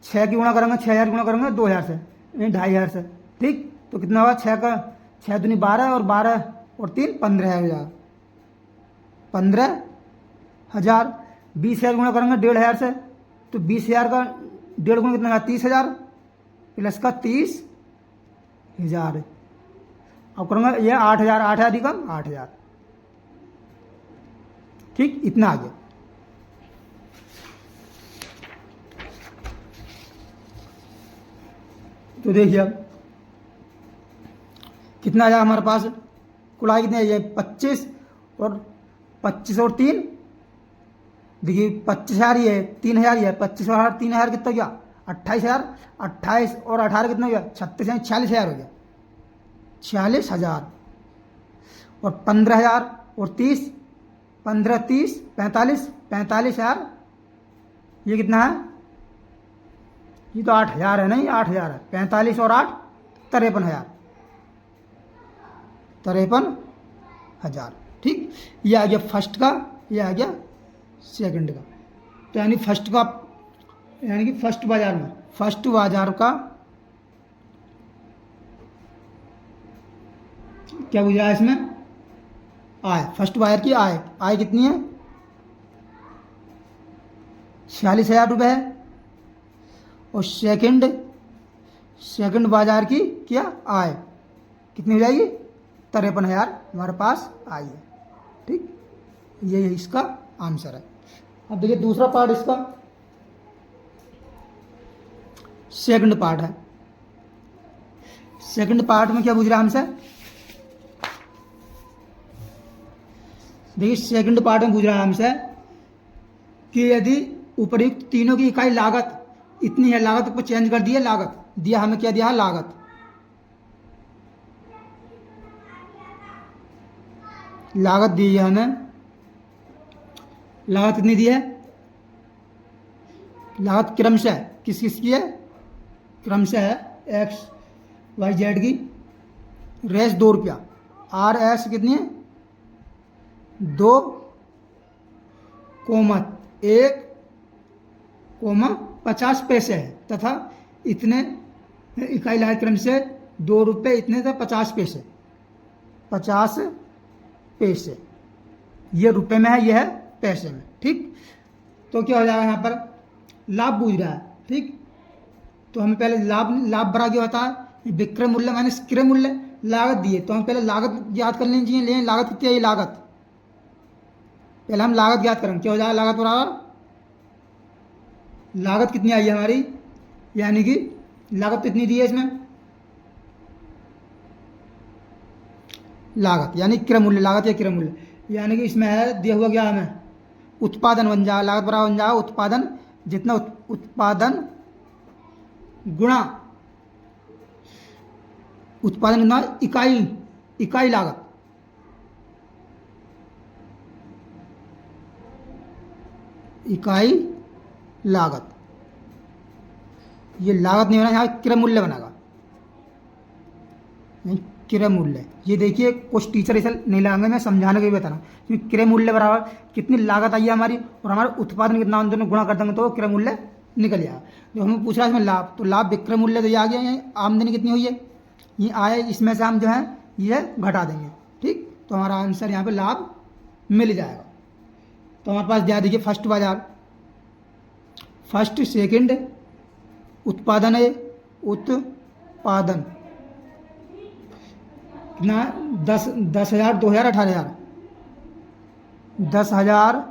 6 की गुणा करेंगे, 6,000 गुणा करेंगे 2,000 से, यानी 2,500 से, ठीक। तो कितना होगा, 6 का 6 दूनी 12 और 12 और 3 15 हो जाएगा, 15,000। 20,000 गुणा करेंगे 1,500 से, तो 20,000 का 1.5 गुना कितना, 30,000, प्लस का 30,000। अब करूँगा ये 8,000, 8,000 ही कम 8,000, ठीक, इतना आ गया। तो देखिए अब कितना आया हमारे पास, कुल आया कितना, ये 25 और 25 और 3, देखिए 25,000 ही है, 3,000 ही है, 25 और 3,000 कितना गया 28,000, 28 और 18 कितना हो गया 36, यानी 46,000 हो गया, 46,000। और 15,000 और 30, 15, 30, 45, 45,000, ये कितना है, ये तो 8,000 है, नहीं 8,000 है, 45 और 8 53,000, 53,000, ठीक। ये आ गया फर्स्ट का, ये आ गया सेकंड का। तो यानी फर्स्ट का, यानी कि फर्स्ट बाजार में, फर्स्ट बाजार का क्या बुझा है इसमें, आय, फर्स्ट बाजार की आय, आय कितनी है 46,000 रुपये है। और सेकंड बाजार की क्या आय कितनी हो जाएगी, 53,000 हमारे पास आई है, ठीक। ये इसका आंसर है। अब देखिए दूसरा पार्ट इसका, सेकंड पार्ट है। सेकंड पार्ट में क्या पूछ रहा है हमसे, देखिए सेकंड पार्ट में पूछ रहा है हमसे कि यदि उपर्युक्त तीनों की इकाई लागत इतनी है, लागत को चेंज कर दिया, लागत दिया हमें, क्या दिया है, लागत, लागत दी है हमें, लागत कितनी दी है, लागत क्रमशः किस किस की है, क्रमशः है XYZ की, रेस 2 रुपया, RS कितनी है 2,1,50 पैसे है, तथा इतने इकाई लागत क्रम से 2 रुपये इतने थे 50 पैसे, 50 पैसे, ये रुपए में है, ये है पैसे में, ठीक। तो क्या हो जाएगा यहाँ पर, लाभ पूछ रहा है, ठीक। तो हमें पहले लाभ बड़ा क्या होता है, विक्रय मूल्य माइनस क्रय मूल्य, लागत दिए तो हम पहले लागत याद कर लेनी चाहिए, लेकिन लागत कितनी है, ये लागत पहले हम लागत ज्ञात करेंगे, क्या हो जाएगा, लागत बराबर, लागत कितनी आई है हमारी यानी कि लागत कितनी दी है इसमें, लागत यानी क्रय मूल्य, लागत या क्रय मूल्य, यानी कि इसमें है दिया हुआ क्या हमें, उत्पादन बन जाएगा, लागत बराबर बन जाएगा उत्पादन, जितना उत्पादन गुणा उत्पादन गुणा इकाई लागत, इकाई लागत, ये लागत नहीं बना, यहाँ क्रय मूल्य बनेगा, क्रय मूल्य। ये देखिए कुछ टीचर ऐसा नहीं लगाएंगे, मैं समझाने के लिए बता रहा हूँ, क्योंकि क्रय मूल्य बराबर कितनी लागत आई है हमारी और हमारा उत्पादन कितना, उन दोनों गुणा कर देंगे तो क्रय मूल्य निकल जाएगा। जो हमें पूछ रहा है इसमें लाभ, तो लाभ विक्रय मूल्य तो ये आ गया, यहाँ आमदनी कितनी हुई है ये आए, इसमें से हम जो है ये घटा देंगे, ठीक, तो हमारा आंसर यहाँ पे लाभ मिल जाएगा। तो हमारे पास दिया देखिए फर्स्ट बाजार, फर्स्ट सेकंड उत्पादन है, उत्पादन कितना, 10,000, 2,000, 18,000, 10,000,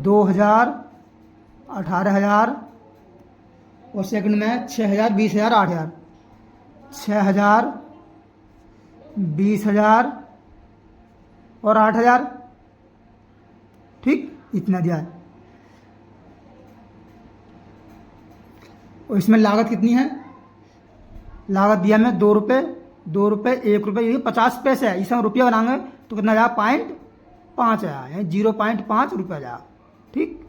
2,000, 18,000 और सेकंड में 6,000, 20,000, 8,000, 6,000, 20,000 और 8,000, ठीक, इतना दिया है। और इसमें लागत कितनी है, लागत दिया हमें 2 रुपये, 2 रुपये, 1 रुपये, ये 50 पैसे है, इसे हम रुपया बनाएंगे तो कितना जाएगा, 0.5 आया, 0.5 रुपया जाएगा, ठीक,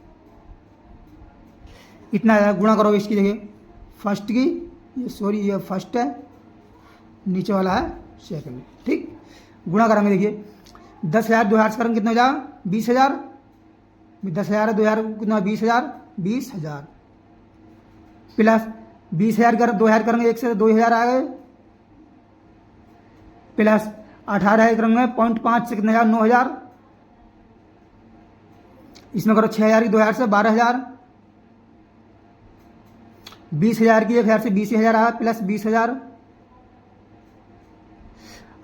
इतना आया। गुणा करो इसकी जगह फर्स्ट की, ये सॉरी ये फर्स्ट है, नीचे वाला है सेकंड, ठीक, गुणा करेंगे देखिए 10,000 2,000 से करेंगे कितना हो जाएगा, 20,000, 10,000 है 2,000 कितना, 20,000, 20,000 प्लस 20,000 कर 2,000 करेंगे, 1 से 2,000 आ गए, प्लस 18 करेंगे 0.5 से कितना हजार, 9,000, इसमें करो 6,000 की 2,000 से 12,000, 20,000 की 1,000 से 20,000 आया, प्लस 20,000,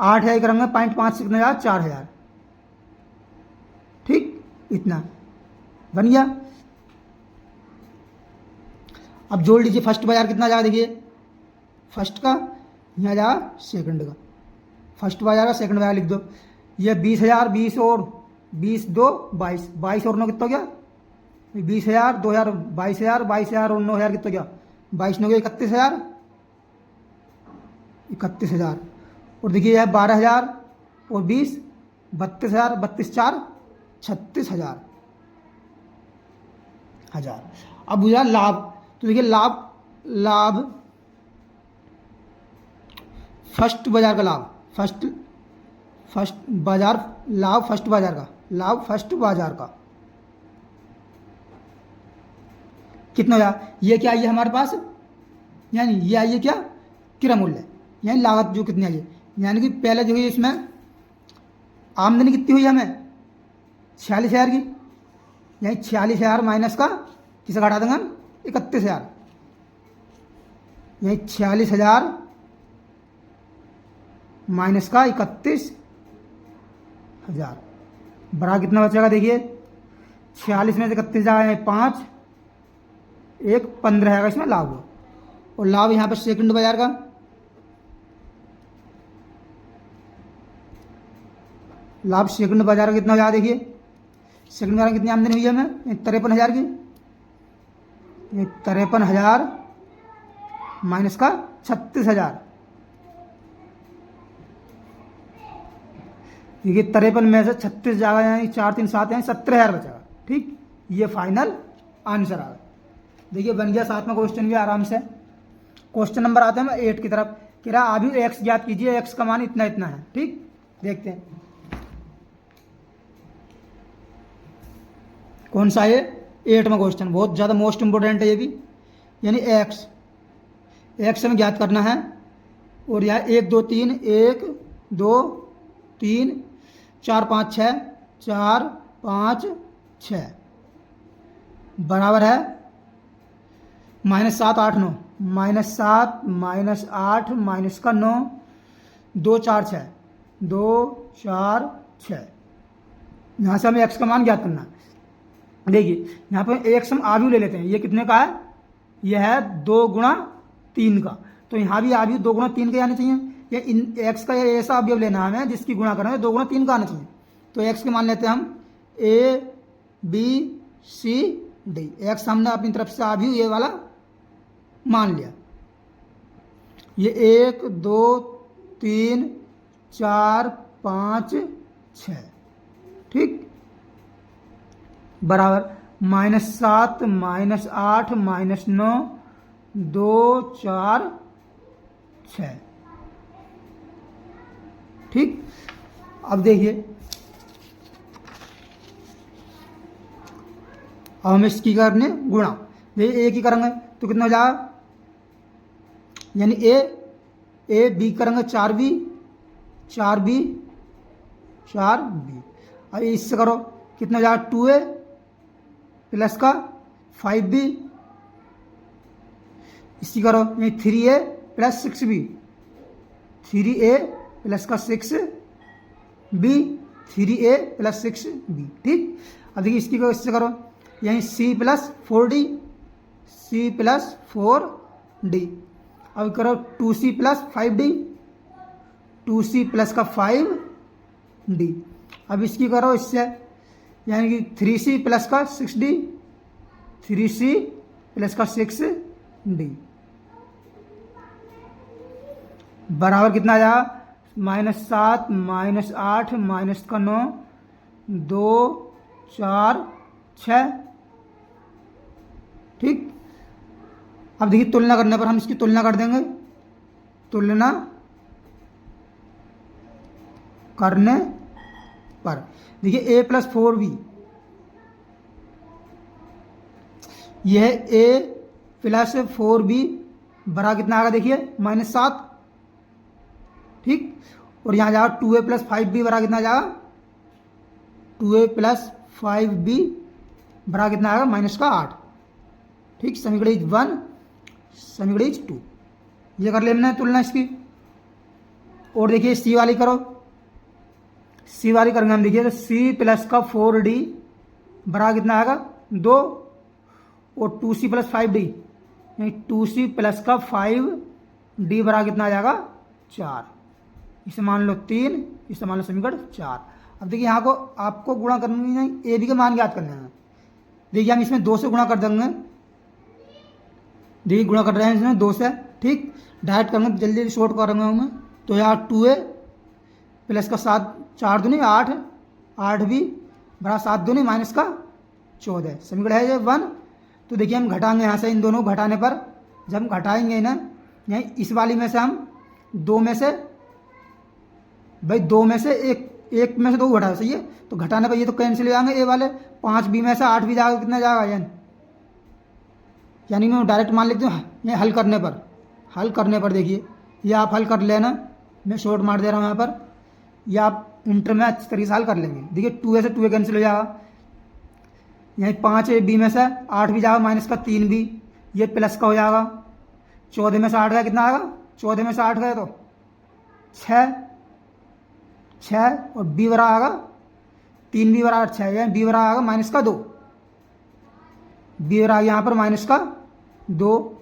8,000 करेंगे 0.5 से कितना हजार, 4,000, ठीक, इतना बन गया। अब जोड़ लीजिए फर्स्ट बाजार कितना जाएगा, देखिए फर्स्ट का यहाँ जाएगा सेकंड का, फर्स्ट बाजार का सेकंड बाजार लिख दो, ये 20,000, 20 और 20 2 22, 22 और 9 कितना हो गया, 20,000, 2,000, 22,000, 22,000 और 9,000 कितना गया, 22 9 गया 31,000, 31,000 और देखिए यह 12,000 और 20 32,000, 32 4 36,000। अब बुझा लाभ, तो देखिए लाभ फर्स्ट बाजार का लाभ, फर्स्ट बाजार लाभ, फर्स्ट बाजार का लाभ, फर्स्ट बाजार का कितना हो जाए, ये क्या आई है हमारे पास, यानी ये आई है क्या, क्रय मूल्य, यानी लागत जो कितनी आई है, यानी कि पहले जो है इसमें आमदनी कितनी हुई हमें 46,000 की, यानी 46,000 माइनस का किसे घटा देंगे हम 31,000, यही 46,000 माइनस का 31,000 बड़ा कितना बचेगा, देखिए 46 में से 31 जाएगा 5, 1 15 आएगा, इसमें लाभ हुआ। और लाभ यहाँ पर सेकंड बाजार का, लाभ सेकंड बाजार का कितना हो जाएगा, देखिए सेकंड बाजार कितनी आमदनी हुई है हमें 53,000 की, 53,000 माइनस का 36,000, देखिए 53 में से 36 जाएगा, यानी 4 3 7 यानी 17,000 बचेगा, ठीक, ये फाइनल आंसर आ गया। देखिए बन गया 7वां क्वेश्चन भी आराम से। क्वेश्चन नंबर आते हैं 8 की तरफ, कह रहा अभी एक्स ज्ञात कीजिए, एक्स का मान इतना इतना है, ठीक, देखते हैं कौन सा है 8वां क्वेश्चन, बहुत ज़्यादा मोस्ट इंपोर्टेंट है ये भी, यानी एक्स हमें ज्ञात करना है। और यहाँ 1 2 3 1 2 3 4 5 6 4 5 6 बराबर है -7 8 9, -7 -8 माइनस का 9 2 4 6 2 4 6, यहाँ से हमें एक्स का मान ज्ञात करना है। देखिए यहाँ पर एक्स हम आव्यूह ले लेते हैं, ये कितने का है यह है 2 गुणा 3 का, तो यहाँ भी अवयव 2 गुणा 3 के आने चाहिए। ये इन एक्स का ऐसा अवयव लेना है हमें जिसकी गुणा करेंगे 2 गुणा 3 का आना चाहिए। तो एक्स के मान लेते हैं हम A B C D. X हमने अपनी तरफ से अवयव ये वाला मान लिया। ये 1 2 3 4 5 6, ठीक, बराबर -7 -8 -9 2 4 6, ठीक। अब देखिए, अब हम इसकी करने गुणा, देखिए ए की करेंगे तो कितना हो जाएगा, यानी ए बी करेंगे 4b 4b 4b। अब इससे करो कितना हो जाएगा 2a प्लस का 5b, इसकी करो यानी 3a plus 6b 3a plus का 6b 3a प्लस 6b, ठीक। अब देखिए इसकी को इससे करो यानी c plus 4d c plus 4d। अब करो 2c plus 5d 2c plus का 5d। अब इसकी करो इससे यानी कि 3c प्लस का 6d 3c प्लस का 6d बराबर कितना आ जाएगा -7 -8 -9 2 4 6, ठीक। अब देखिए तुलना करने पर हम इसकी तुलना कर देंगे, तुलना करने पर देखिए a प्लस 4b, यह a प्लस 4b बराबर कितना आएगा देखिए -7, ठीक। और यहाँ जाएगा 2a प्लस 5b बराबर कितना जाएगा 2a प्लस 5b बराबर कितना आएगा -8, ठीक। समीकरण इज 1 समीकरण इज 2, ये कर लेना है तुलना इसकी। और देखिए सी वाली करो, सी वाली करेंगे हम, देखिए तो सी प्लस का 4d बराबर कितना आएगा 2 और 2c प्लस 5d यानी 2c प्लस का 5d बराबर कितना आ जाएगा 4, इसे मान लो 3, इसे मान लो समीकरण 4। अब देखिए यहाँ को आपको गुणा करनी नहीं, ए बी के मान याद करने हैं। देखिए हम इसमें 2 से गुणा कर देंगे, देखिए गुणा कर रहे हैं इसमें 2 से, ठीक। डायरेक्ट करेंगे जल्दी जल्दी शॉर्ट करेंगे हमें, तो यहाँ 2a प्लस का 7 4 दूनी 8 8b बराबर 7 दूनी माइनस का 14, समीकरण है ये 1। तो देखिए हम घटाएंगे यहाँ से, इन दोनों घटाने पर जब हम घटाएंगे ना, यहीं इस वाली में से हम 2 में से, भाई 2 में से एक में से 2 घटा, सही है, तो घटाने पर ये तो कैंसिल हो जाएंगे, ए वाले 5b में से 8b जाएगा, कितना जाएगा यानी मैं डायरेक्ट मान लेती हूँ ये हल करने पर देखिए ये आप हल कर लेना, मैं शॉर्ट मार दे रहा हूँ यहाँ पर, या आप इंटर में अच्छी तरीके से हल कर लेंगे। देखिए 2a से 2a कैंसिल हो जाएगा, यहीं 5b में से 8 भी जाएगा माइनस का 3b, ये प्लस का हो जाएगा, 14 में से 8 गया कितना आएगा, 14 में से 8 गए तो 6 और b बराबर आएगा 3b बराबर 6, यानी b बराबर आएगा माइनस का 2, b बराबर यहाँ पर माइनस का 2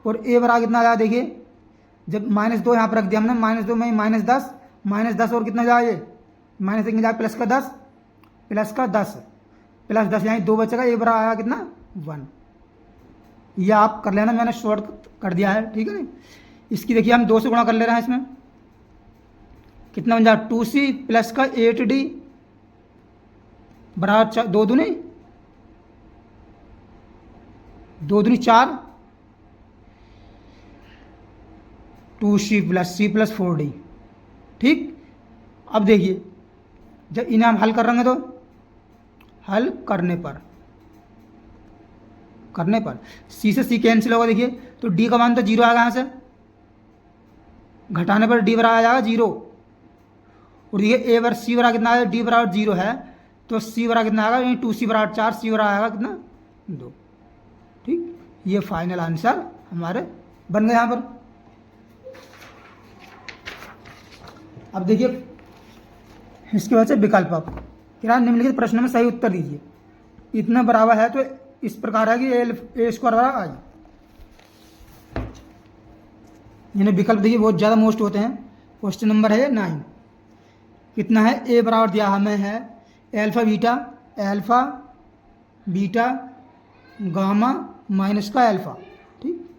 और a बराबर कितना आ जाएगा, देखिए जब -2 यहाँ पर रख दिया हमने, -2 में -10 और कितना जाएगा, ये माइनस एक में जाएगा प्लस का 10 यानी 2 बचेगा, a बराबर आएगा कितना 1। ये आप कर लेना, मैंने शॉर्ट कर दिया है, ठीक है ना। इसकी देखिए हम 2 से गुणा कर ले रहे हैं, इसमें कितना बन जाएगा 2c प्लस का 8d बराबर 2 दूनी 4 2c प्लस 4d, ठीक। अब देखिए जब इन्हें हम हल कर रहे हैं तो हल करने पर c से c कैंसिल होगा, देखिए तो d का मान तो 0 आएगा, यहाँ से घटाने पर d बराबर आ जाएगा 0, और देखिए a बराबर c बराबर कितना आएगा, d बराबर 0 है तो c बराबर कितना आएगा, यानी 2c बराबर 4, c बराबर आएगा कितना 2, ठीक। ये फाइनल आंसर हमारे बन गए यहाँ पर। अब देखिए इसके बाद से विकल्प, आप क्या निम्नलिखित प्रश्न में सही उत्तर दीजिए। इतना बराबर है तो इस प्रकार है कि a² बराबर i, यानी विकल्प देखिए बहुत ज़्यादा मोस्ट होते हैं। क्वेश्चन नंबर है 9, कितना है, ए बराबर दिया हमें है एल्फा बीटा गामा माइनस का एल्फा, ठीक,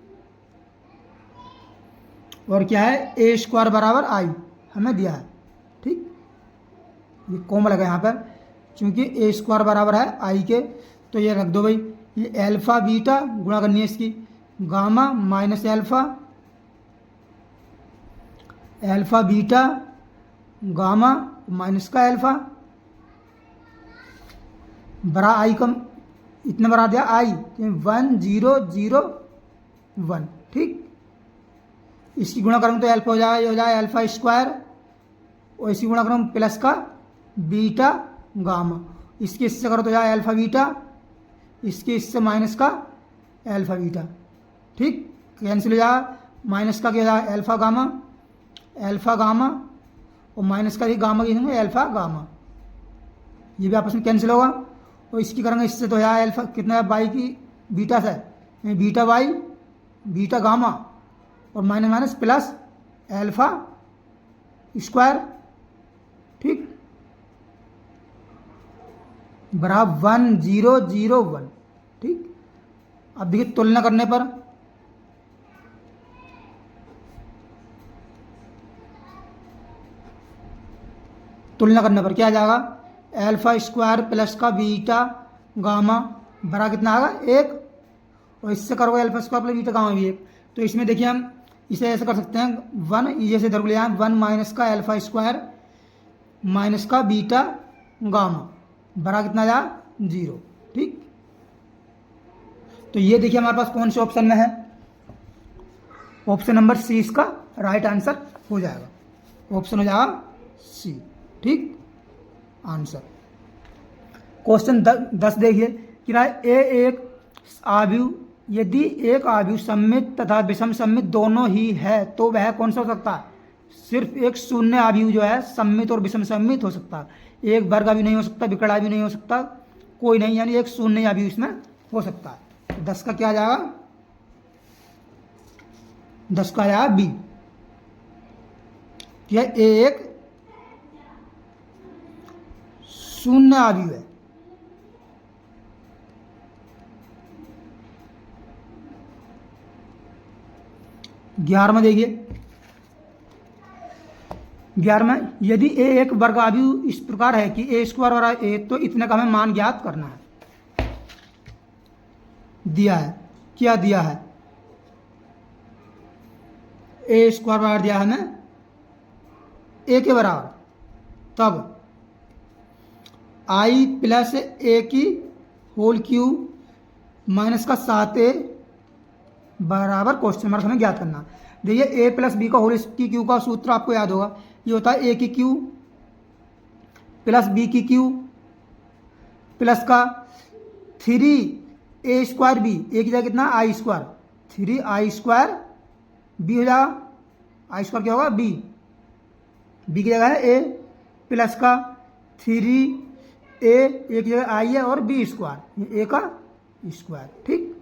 और क्या है ए स्क्वायर बराबर आई हमें दिया है, ठीक। ये कॉमा लगा यहाँ पर क्योंकि ए स्क्वायर बराबर है आई के, तो ये रख दो भाई, ये एल्फा बीटा गुणा करनी है इसकी gamma minus alpha beta gamma minus का एल्फा बड़ा आई कम इतना बड़ा दिया आई 1 0 0 1, ठीक। इसकी गुणा करूँ तो एल्फा हो जाएगा, ये हो जाएगा एल्फा स्क्वायर, और इसी गुणा करूँ प्लस का बीटा गामा, इसके इससे करो तो जाए एल्फा बीटा, इसके इससे माइनस का एल्फा बीटा, ठीक, कैंसिल हो जाएगा। माइनस का क्या जाएगा एल्फा गामा और माइनस का ही गामा की एल्फा गामा, ये भी आपस में कैंसिल होगा। और इसकी करेंगे इससे तो है एल्फा कितना है बाई की बीटा से बीटा बाई बीटा गामा और minus minus plus alpha square, ठीक, बराबर 1 0 0 1, ठीक। अब देखिए तुलना करने पर क्या आ जाएगा, एल्फा स्क्वायर प्लस का बीटा गामा बड़ा कितना आएगा 1, और इससे करोगे alpha square plus beta gamma भी 1, तो इसमें देखिए हम इसे ऐसे कर सकते हैं 1, ये से इधर ले आए 1 माइनस का एल्फा स्क्वायर माइनस का बीटा गामा बड़ा कितना जाएगा 0, ठीक। तो ये देखिए हमारे पास कौन से ऑप्शन में है, ऑप्शन नंबर सी इसका राइट आंसर हो जाएगा, ऑप्शन हो जाएगा सी, ठीक आंसर। क्वेश्चन 10 देखिए कि ए एक आव्यूह, यदि एक आव्यूह सममित तथा विषम सममित दोनों ही है तो वह कौन सा हो सकता है, सिर्फ एक शून्य आव्यूह जो है सममित और विषम सममित हो सकता है, एक वर्ग भी नहीं हो सकता, विकर्ण भी नहीं हो सकता, कोई नहीं, यानी एक शून्य आव्यूह इसमें हो सकता है। तो 10 का क्या आ जाएगा, 10 का आ जाएगा बी, क्या ए एक शून्य आव्यूह है। ग्यारहवां देखिए, 11वां, यदि ए एक वर्ग आव्यूह इस प्रकार है कि ए स्क्वायर बराबर ए, तो इतने का हमें मान ज्ञात करना है। दिया है, क्या दिया है, ए स्क्वायर बराबर दिया है हमें ए के बराबर, तब आई प्लस ए की होल क्यूब माइनस का 7a बराबर क्वेश्चन मार्क हमें ज्ञात करना। देखिए ए प्लस बी का होल की क्यू का सूत्र आपको याद होगा, ये होता है ए की क्यू प्लस बी की क्यू प्लस का 3a स्क्वायर बी, ए की जगह कितना आई स्क्वायर, 3i स्क्वायर बी हो जाएगा, आई स्क्वायर क्या होगा बी की जगह है ए प्लस का 3a एक जगह आई है और बी स्क्वायर ए का स्क्वायर, ठीक।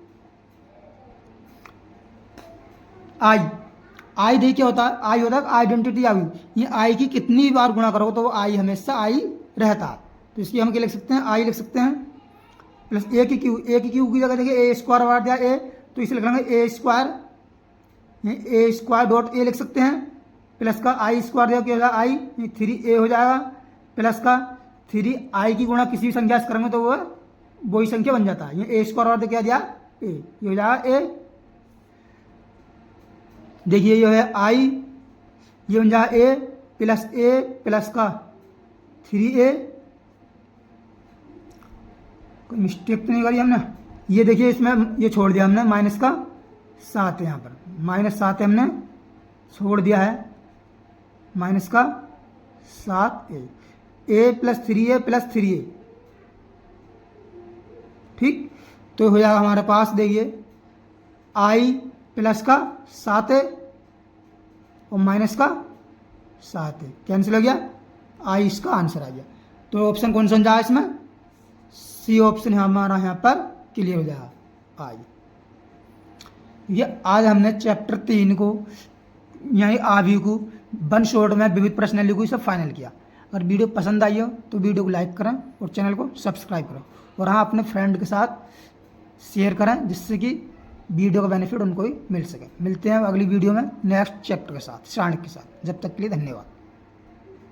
आई देखिए क्या होता है, आई होता है आइडेंटिटी आव्यूह, ये आई की कितनी बार गुणा करोगे तो वो आई हमेशा आई रहता है, तो इसकी हम क्या लिख सकते हैं, आई लिख सकते हैं प्लस ए की क्यू की जगह देखिए ए स्क्वायर बार दिया ए, तो इसे लिख लेंगे ए स्क्वायर डॉट ए लिख सकते हैं, प्लस का आई स्क्वायर दिया क्या हो जाएगा आई 3a हो जाएगा, प्लस का 3i की गुणा किसी भी संख्या से करेंगे तो वो वही संख्या बन जाता है, ये ए स्क्वायर बार क्या दिया ए, ये हो जाएगा ए, देखिए ये है आई, ये बन जाएगा ए प्लस का 3a, कोई मिस्टेक तो नहीं करी हमने, ये देखिए इसमें ये छोड़ दिया हमने माइनस का 7 है, यहाँ पर -7 हमने छोड़ दिया है, माइनस का 7a, a प्लस 3a, ठीक। तो हो जाएगा हमारे पास देखिए i प्लस का 7a और माइनस का 7a कैंसिल हो गया, आई इसका आंसर आ गया। तो ऑप्शन कौन सा जाए इसमें, सी ऑप्शन हमारा यहाँ पर क्लियर हो जाएगा। आज ये आज हमने चैप्टर 3 को यहीं आवी को वन शॉट में विविध प्रश्नावली को सब फाइनल किया। अगर वीडियो पसंद आई हो तो वीडियो को लाइक करें और चैनल को सब्सक्राइब करें, और हाँ अपने फ्रेंड के साथ शेयर करें जिससे कि वीडियो का बेनिफिट उनको ही मिल सके। मिलते हैं अगली वीडियो में नेक्स्ट चैप्टर के साथ, श्रावण के साथ। जब तक के लिए धन्यवाद।